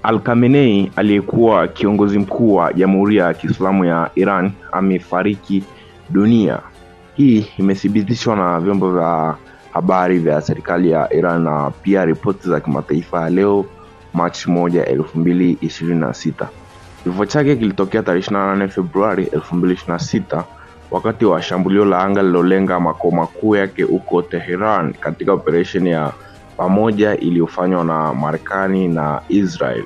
Al-Khamenei aliyekuwa kiongozi mkuu wa Jamhuri ya Kiislamu ya Iran amefariki dunia. Hii imethibitishwa na vyombo vya habari vya serikali ya Iran na pia ripoti za kimataifa leo Machi 1, 2026. Kifo chake kilitokea tarehe 28 Februari 2026 wakati wa shambulio la anga lilolenga makao makuu yake huko Tehran katika operesheni ya pamoja iliyofanywa na Marekani na Israel.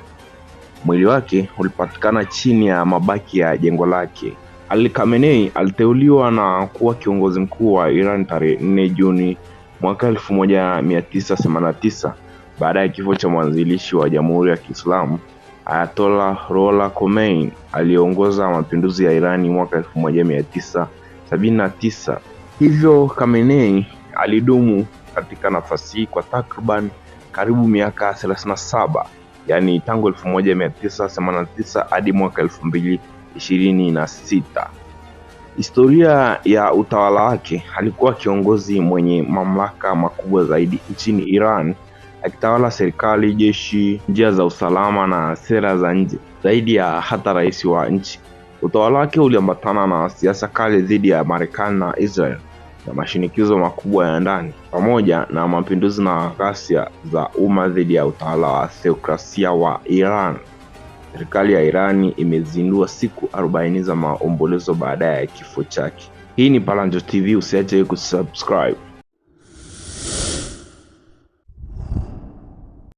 Mwili wake ulipatikana chini ya mabaki ya jengo lake. Al-Khamenei aliteuliwa na kuwa kiongozi mkuu wa Iran tarehe 4 Juni mwaka 1989 baada ya kifo cha mwanzilishi wa Jamhuri ya Kiislamu Ayatollah Ruhollah Khomeini aliongoza mapinduzi ya Irani mwaka 1979. Hivyo Khamenei alidumu katika nafasi hii kwa takriban karibu miaka 37, yani tangu 1989 hadi mwaka 2026. Historia ya utawala wake, alikuwa kiongozi mwenye mamlaka makubwa zaidi nchini Iran, akitawala serikali, jeshi, njia za usalama na sera za nje zaidi ya hata rais wa nchi. Utawala wake uliambatana na siasa kali dhidi ya Marekani na Israel na mashinikizo makubwa ya ndani pamoja na mapinduzi na ghasia za umma dhidi ya utawala wa theokrasia wa Iran. Serikali ya Irani imezindua siku 40 za maombolezo baada ya kifo chake. Hii ni Palanjo TV, usiache kusubscribe.